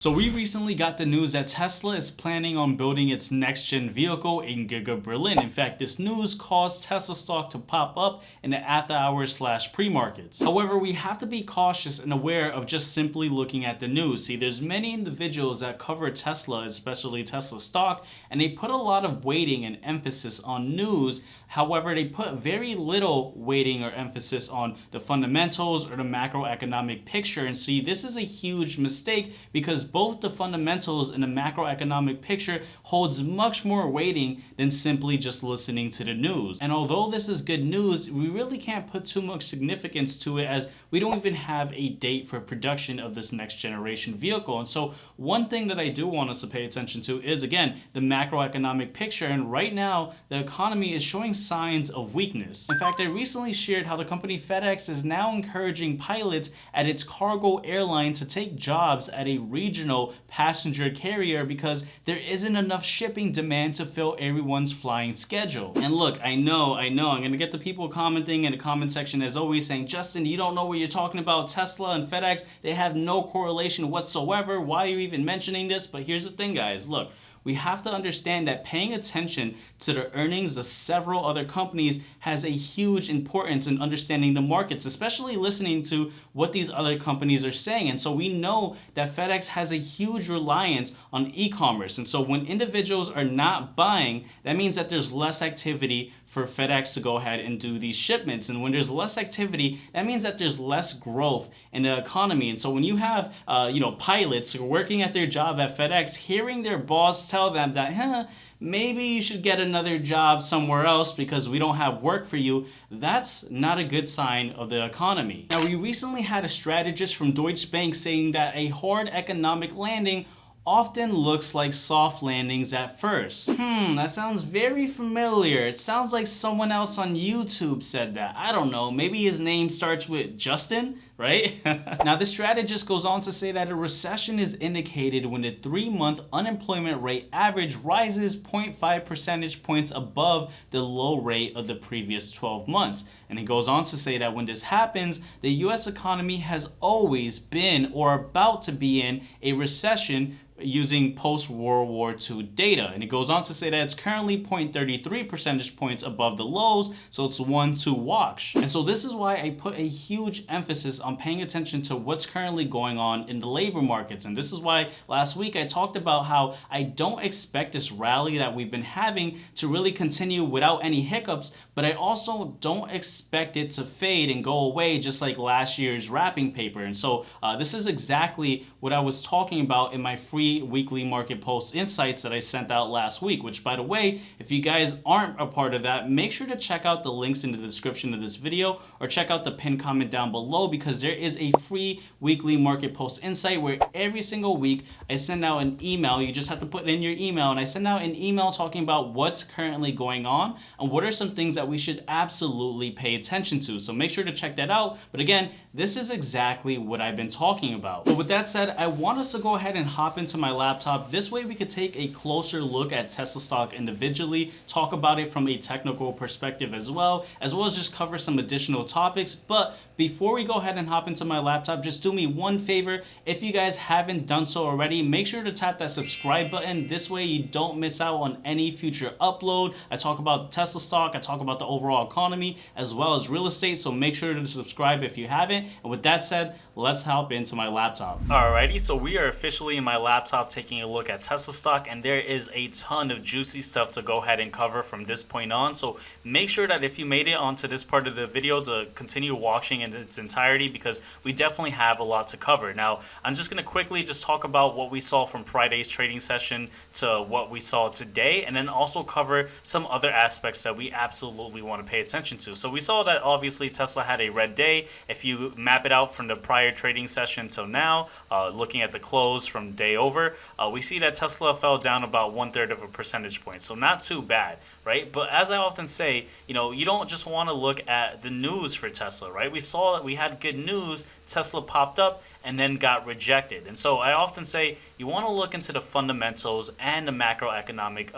So we recently got the news that Tesla is planning on building its next-gen vehicle in Giga Berlin. In fact, this news caused Tesla stock to pop up in the after-hours / pre-markets. However, we have to be cautious and aware of just simply looking at the news. See, there's many individuals that cover Tesla, especially Tesla stock, and they put a lot of weighting and emphasis on news. However, they put very little weighting or emphasis on the fundamentals or the macroeconomic picture. And see, this is a huge mistake because both the fundamentals and the macroeconomic picture holds much more weighting than simply just listening to the news. And although this is good news, we really can't put too much significance to it as we don't even have a date for production of this next generation vehicle. And so one thing that I do want us to pay attention to is, again, the macroeconomic picture. And right now, the economy is showing signs of weakness. In fact, I recently shared how the company FedEx is now encouraging pilots at its cargo airline to take jobs at a regional passenger carrier because there isn't enough shipping demand to fill everyone's flying schedule. And look, I know, I'm gonna get the people commenting in the comment section as always saying, Justin, you don't know what you're talking about. Tesla and FedEx, they have no correlation whatsoever. Why are you even mentioning this? But here's the thing, guys, look. We have to understand that paying attention to the earnings of several other companies has a huge importance in understanding the markets, especially listening to what these other companies are saying. And so we know that FedEx has a huge reliance on e-commerce. And so when individuals are not buying, that means that there's less activity for FedEx to go ahead and do these shipments. And when there's less activity, that means that there's less growth in the economy. And so when you have pilots working at their job at FedEx, hearing their boss tell them that, maybe you should get another job somewhere else because we don't have work for you, that's not a good sign of the economy. Now, we recently had a strategist from Deutsche Bank saying that a hard economic landing often looks like soft landings at first. That sounds very familiar. It sounds like someone else on YouTube said that. I don't know, maybe his name starts with Justin, right? Now, the strategist goes on to say that a recession is indicated when the 3-month unemployment rate average rises 0.5 percentage points above the low rate of the previous 12 months. And he goes on to say that when this happens, the US economy has always been or about to be in a recession using post-World War II data. And it goes on to say that it's currently 0.33 percentage points above the lows, so it's one to watch. And so this is why I put a huge emphasis on paying attention to what's currently going on in the labor markets. And this is why last week I talked about how I don't expect this rally that we've been having to really continue without any hiccups, but I also don't expect it to fade and go away just like last year's wrapping paper. And so this is exactly what I was talking about in my free weekly market pulse insights that I sent out last week, which, by the way, if you guys aren't a part of that, make sure to check out the links in the description of this video or check out the pinned comment down below, because there is a free weekly market pulse insight where every single week I send out an email. You just have to put in your email, and I send out an email talking about what's currently going on and what are some things that we should absolutely pay attention to. So make sure to check that out. But again, this is exactly what I've been talking about. But with that said, I want us to go ahead and hop into my laptop. This way we could take a closer look at Tesla stock individually, talk about it from a technical perspective as well as just cover some additional topics. But before we go ahead and hop into my laptop, just do me one favor. If you guys haven't done so already, make sure to tap that subscribe button. This way you don't miss out on any future upload. I talk about Tesla stock, I talk about the overall economy as well as real estate, so make sure to subscribe if you haven't. And with that said, let's hop into my laptop. Alrighty, so we are officially in my laptop taking a look at Tesla stock, and there is a ton of juicy stuff to go ahead and cover from this point on. So make sure that if you made it onto this part of the video to continue watching in its entirety, because we definitely have a lot to cover. Now, I'm just going to quickly just talk about what we saw from Friday's trading session to what we saw today, and then also cover some other aspects that we absolutely want to pay attention to. So we saw that obviously Tesla had a red day. If you map it out from the prior trading session till now, looking at the close from day over, we see that Tesla fell down about 1/3 of a percentage point. So not too bad, right? But as I often say, you don't just want to look at the news for Tesla, right? We saw that we had good news, Tesla popped up, and then got rejected. And so I often say you want to look into the fundamentals and the macroeconomic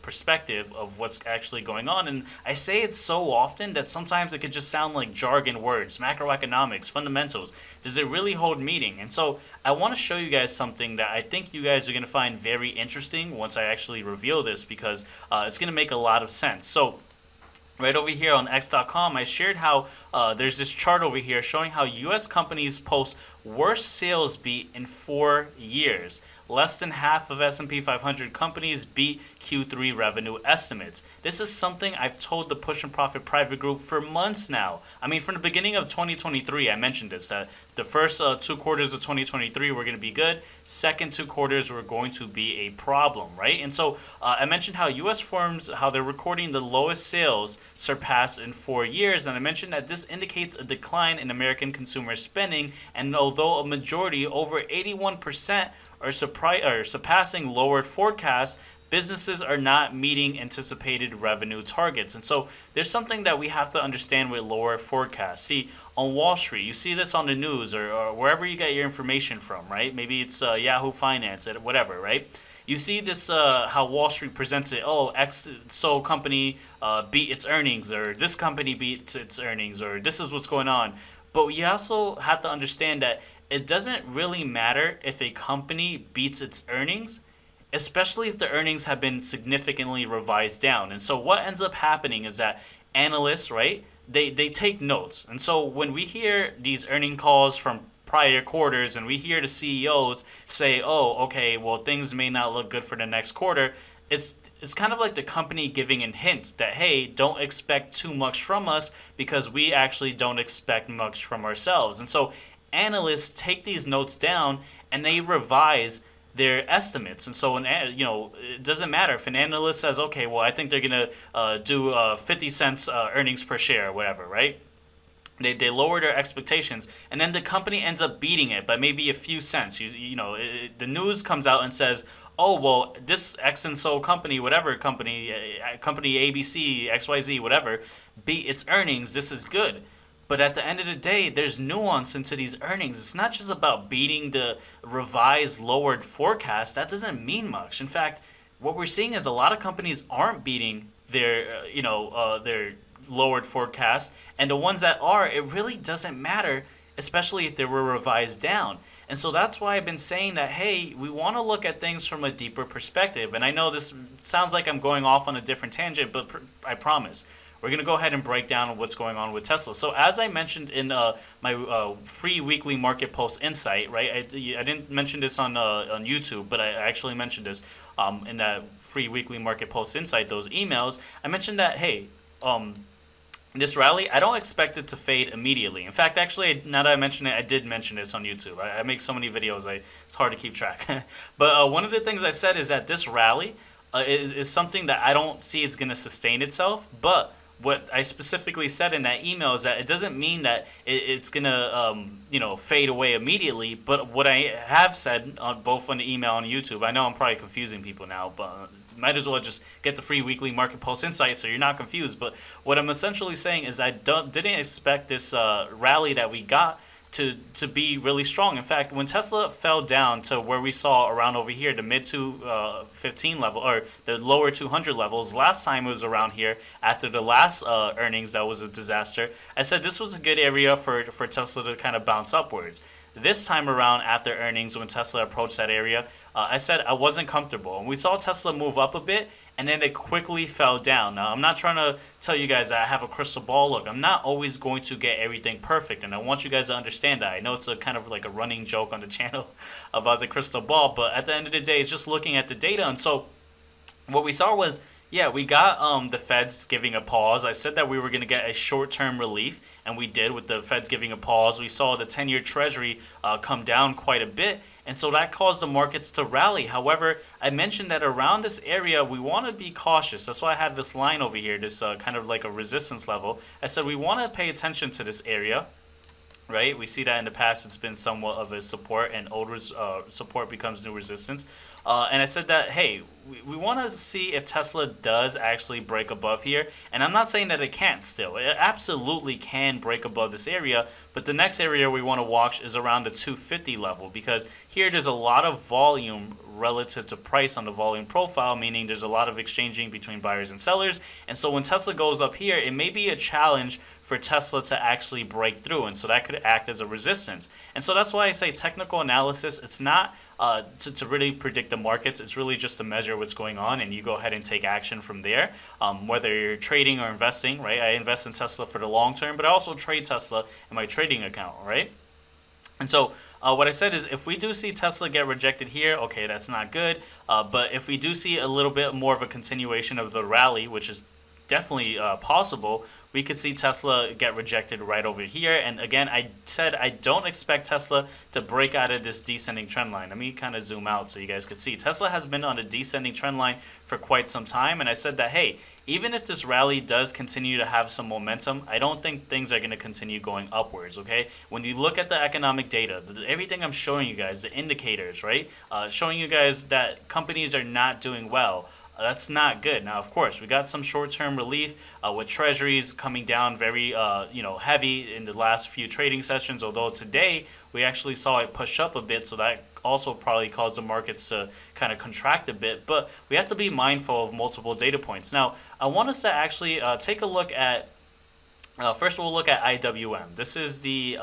perspective of what's actually going on. And I say it so often that sometimes it could just sound like jargon words. Macroeconomics, fundamentals, does it really hold meaning? And so I want to show you guys something that I think you guys are going to find very interesting once I actually reveal this, because it's going to make a lot of sense. So right over here on X.com, I shared how there's this chart over here showing how U.S. companies post worst sales beat in 4 years. Less than half of S&P 500 companies beat Q3 revenue estimates. This is something I've told the Push and Profit private group for months now. I mean, from the beginning of 2023, I mentioned this, that the first 2 quarters of 2023 were going to be good. Second 2 quarters were going to be a problem, right? And so I mentioned how U.S. firms, how they're recording the lowest sales surpassed in 4 years. And I mentioned that this indicates a decline in American consumer spending. And although a majority, over 81%, are surpassing lowered forecasts, businesses are not meeting anticipated revenue targets. And so there's something that we have to understand with lower forecasts. See, on Wall Street, you see this on the news or wherever you get your information from, right? Maybe it's Yahoo Finance, whatever, right? You see this, how Wall Street presents it. Oh, X so company beat its earnings, or this company beat its earnings, or this is what's going on. But you also have to understand that it doesn't really matter if a company beats its earnings, especially if the earnings have been significantly revised down. And so what ends up happening is that analysts, right, they take notes. And so when we hear these earning calls from prior quarters and we hear the CEOs say, oh, okay, well, things may not look good for the next quarter, it's kind of like the company giving a hint that, hey, don't expect too much from us because we actually don't expect much from ourselves. And so analysts take these notes down and they revise their estimates. And so, it doesn't matter if an analyst says, okay, well, I think they're going to do 50 cents earnings per share or whatever, right? They lower their expectations, and then the company ends up beating it by maybe a few cents. The news comes out and says, oh, well, this X and so company, whatever company ABC, XYZ, whatever, beat its earnings. This is good. But at the end of the day, there's nuance into these earnings. It's not just about beating the revised, lowered forecast. That doesn't mean much. In fact, what we're seeing is a lot of companies aren't beating their lowered forecast, and the ones that are, it really doesn't matter, especially if they were revised down. And so that's why I've been saying that, hey, we want to look at things from a deeper perspective. And I know this sounds like I'm going off on a different tangent, but I promise. We're going to go ahead and break down what's going on with Tesla. So as I mentioned in my free weekly market post insight, right? I didn't mention this on YouTube, but I actually mentioned this in that free weekly market post insight, those emails. I mentioned that, hey, this rally, I don't expect it to fade immediately. In fact, actually, now that I mention it, I did mention this on YouTube. I make so many videos, it's hard to keep track. But one of the things I said is that this rally is something that I don't see it's going to sustain itself. But what I specifically said in that email is that it doesn't mean that it's going to fade away immediately. But what I have said both on the email and YouTube, I know I'm probably confusing people now, but might as well just get the free weekly market pulse insight so you're not confused. But what I'm essentially saying is I didn't expect this rally that we got to be really strong. In fact, when Tesla fell down to where we saw around over here, the mid 215 level, or the lower 200 levels, last time it was around here after the last earnings that was a disaster, I said this was a good area for Tesla to kind of bounce upwards. This time around after earnings, when Tesla approached that area, I said I wasn't comfortable. And we saw Tesla move up a bit, and then they quickly fell down. Now, I'm not trying to tell you guys that I have a crystal ball. Look, I'm not always going to get everything perfect, and I want you guys to understand that. I know it's a kind of like a running joke on the channel about the crystal ball, but at the end of the day, it's just looking at the data. And so what we saw was, yeah, we got the Feds giving a pause. I said that we were going to get a short-term relief, and we did with the Feds giving a pause. We saw the 10-year Treasury come down quite a bit, and so that caused the markets to rally. However, I mentioned that around this area, we want to be cautious. That's why I had this line over here, this kind of like a resistance level. I said we want to pay attention to this area. right? We see that in the past it's been somewhat of a support, and support becomes new resistance. And I said that, hey, we want to see if Tesla does actually break above here. And I'm not saying that it can't still. It absolutely can break above this area. But the next area we want to watch is around the 250 level, because here there's a lot of volume relative to price on the volume profile, meaning there's a lot of exchanging between buyers and sellers. And so when Tesla goes up here, it may be a challenge for Tesla to actually break through. And so that could act as a resistance. And so that's why I say technical analysis, it's not to really predict the markets. It's really just to measure what's going on, and you go ahead and take action from there. Whether you're trading or investing, right? I invest in Tesla for the long term, but I also trade Tesla in my trading account, right? And so what I said is, if we do see Tesla get rejected here, okay, that's not good. But if we do see a little bit more of a continuation of the rally, which is definitely possible, we could see Tesla get rejected right over here. And again, I said I don't expect Tesla to break out of this descending trend line. Let me kind of zoom out so you guys could see. Tesla has been on a descending trend line for quite some time. And I said that, hey, even if this rally does continue to have some momentum, I don't think things are going to continue going upwards, okay? When you look at the economic data, everything I'm showing you guys, the indicators, right? Showing you guys that companies are not doing well. That's not good. Now, of course, we got some short-term relief with treasuries coming down very, heavy in the last few trading sessions. Although today we actually saw it push up a bit, so that also probably caused the markets to kind of contract a bit. But we have to be mindful of multiple data points. Now, I want us to actually take a look at. First, we'll look at IWM. This is the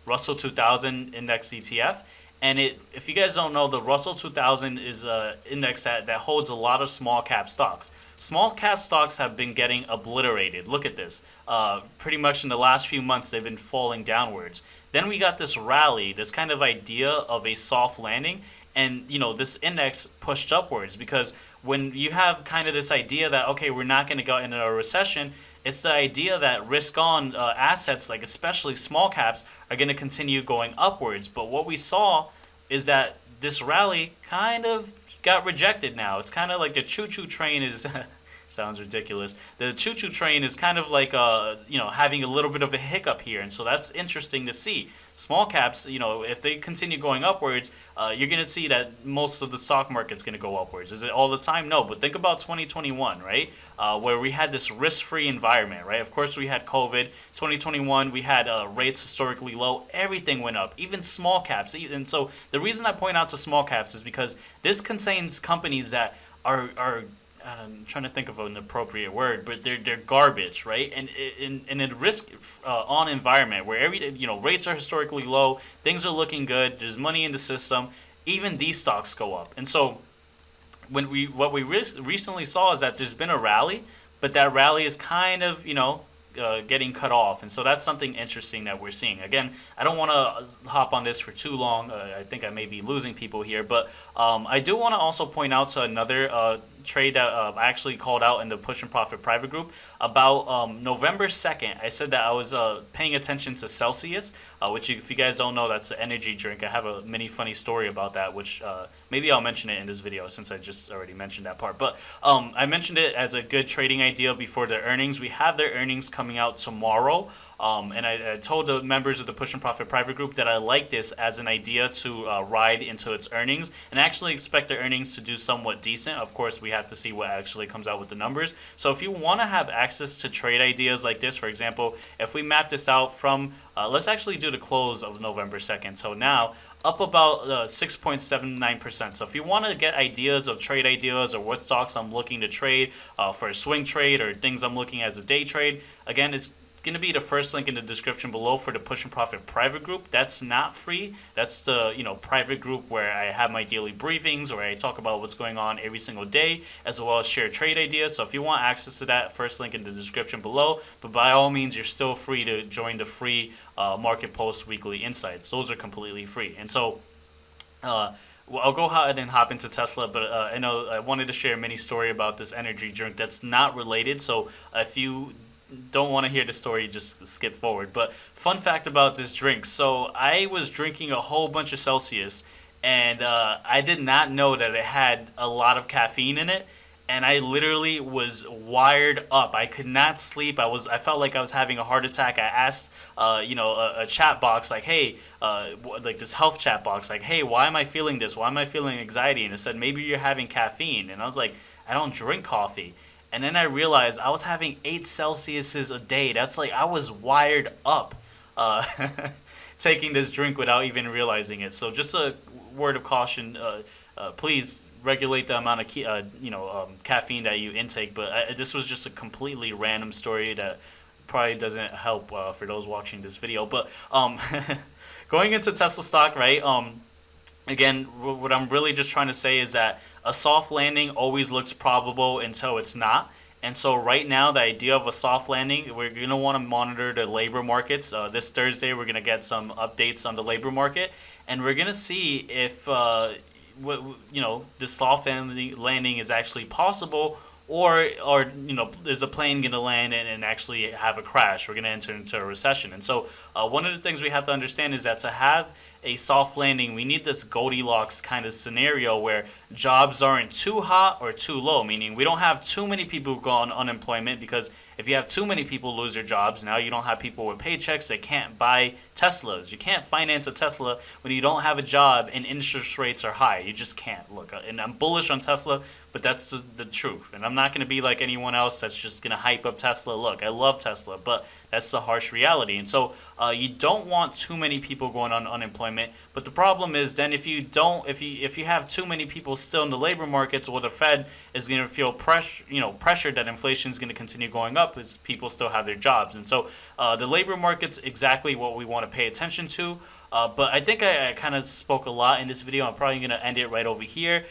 Russell 2000 Index ETF. And if you guys don't know, the Russell 2000 is an index that holds a lot of small cap stocks. Small cap stocks have been getting obliterated. Look at this. Pretty much in the last few months, they've been falling downwards. Then we got this rally, this kind of idea of a soft landing. And, this index pushed upwards, because when you have kind of this idea that, okay, we're not going to go into a recession, it's the idea that risk-on assets, like especially small caps, are going to continue going upwards. But what we saw is that this rally kind of got rejected now. It's kind of like the choo-choo train is... sounds ridiculous. The choo-choo train is kind of like having a little bit of a hiccup here, and so that's interesting to see. Small caps, if they continue going upwards, you're going to see that most of the stock market's going to go upwards. Is it all the time? No, but think about 2021, right? Where we had this risk-free environment, right? Of course, we had COVID. 2021, we had rates historically low. Everything went up, even small caps. And so the reason I point out to small caps is because this contains companies that are I'm trying to think of an appropriate word, but they're garbage, right? And in a risk on environment where rates are historically low, things are looking good, there's money in the system, even these stocks go up. And so what we recently saw is that there's been a rally, but that rally is kind of getting cut off, and so that's something interesting that we're seeing. Again, I don't want to hop on this for too long. I think I may be losing people here, but I do want to also point out to another trade that I actually called out in the Push and Profit private group about November 2nd. I said that I was paying attention to Celsius, which if you guys don't know, that's an energy drink. I have a mini funny story about that, which maybe I'll mention it in this video since I just already mentioned that part. But I mentioned it as a good trading idea before their earnings. We have their earnings coming out tomorrow. And I told the members of the Push and Profit private group that I like this as an idea to ride into its earnings, and actually expect the earnings to do somewhat decent. Of course, we have to see what actually comes out with the numbers. So if you want to have access to trade ideas like this, for example, if we map this out from, let's actually do the close of November 2nd. So now, up about 6.79%. So if you want to get ideas of trade ideas or what stocks I'm looking to trade for a swing trade or things I'm looking as a day trade, again, it's going to be the first link in the description below for the Push and Profit private group. That's not free. That's the private group where I have my daily briefings, where I talk about what's going on every single day, as well as share trade ideas. So if you want access to that, first link in the description below. But by all means, you're still free to join the free Market Post weekly insights. Those are completely free. And so well, I'll go ahead and hop into Tesla, but I know I wanted to share a mini story about this energy drink that's not related. So if you don't want to hear the story, just skip forward. But fun fact about this drink. So I was drinking a whole bunch of Celsius, and I did not know that it had a lot of caffeine in it. and I literally was wired up. I could not sleep. I felt like I was having a heart attack. I asked, a chat box like, hey, like this health chat box, like, hey, why am I feeling this? Why am I feeling anxiety? And it said maybe you're having caffeine. And I was like, I don't drink coffee. And then I realized I was having 8 Celsiuses a day. That's like I was wired up, uh, taking this drink without even realizing it. So just a word of caution. Please regulate the amount of caffeine that you intake. But this was just a completely random story that probably doesn't help for those watching this video. But going into Tesla stock, right? Again, what I'm really just trying to say is that a soft landing always looks probable until it's not. And so right now, the idea of a soft landing, we're going to want to monitor the labor markets. This Thursday, we're going to get some updates on the labor market, and we're going to see if the soft landing is actually possible, or is the plane going to land and actually have a crash? We're going to enter into a recession. And so one of the things we have to understand is that to have a soft landing, we need this Goldilocks kind of scenario where jobs aren't too hot or too low, meaning we don't have too many people who go on unemployment, because if you have too many people lose their jobs, now you don't have people with paychecks that can't buy Teslas. You can't finance a Tesla when you don't have a job and interest rates are high. You just can't. Look, and I'm bullish on Tesla, but that's the truth. And I'm not going to be like anyone else that's just going to hype up Tesla. Look, I love Tesla, but that's the harsh reality. And so you don't want too many people going on unemployment. But the problem is then if you have too many people still in the labor markets, well, the Fed is going to feel pressured that inflation is going to continue going up as people still have their jobs. And so the labor market's exactly what we want to pay attention to. But I think I kind of spoke a lot in this video. I'm probably going to end it right over here.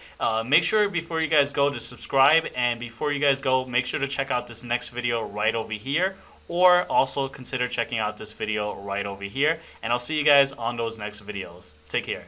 Make sure before you guys go to subscribe, and before you guys go, make sure to check out this next video right over here, or also consider checking out this video right over here. And I'll see you guys on those next videos. Take care.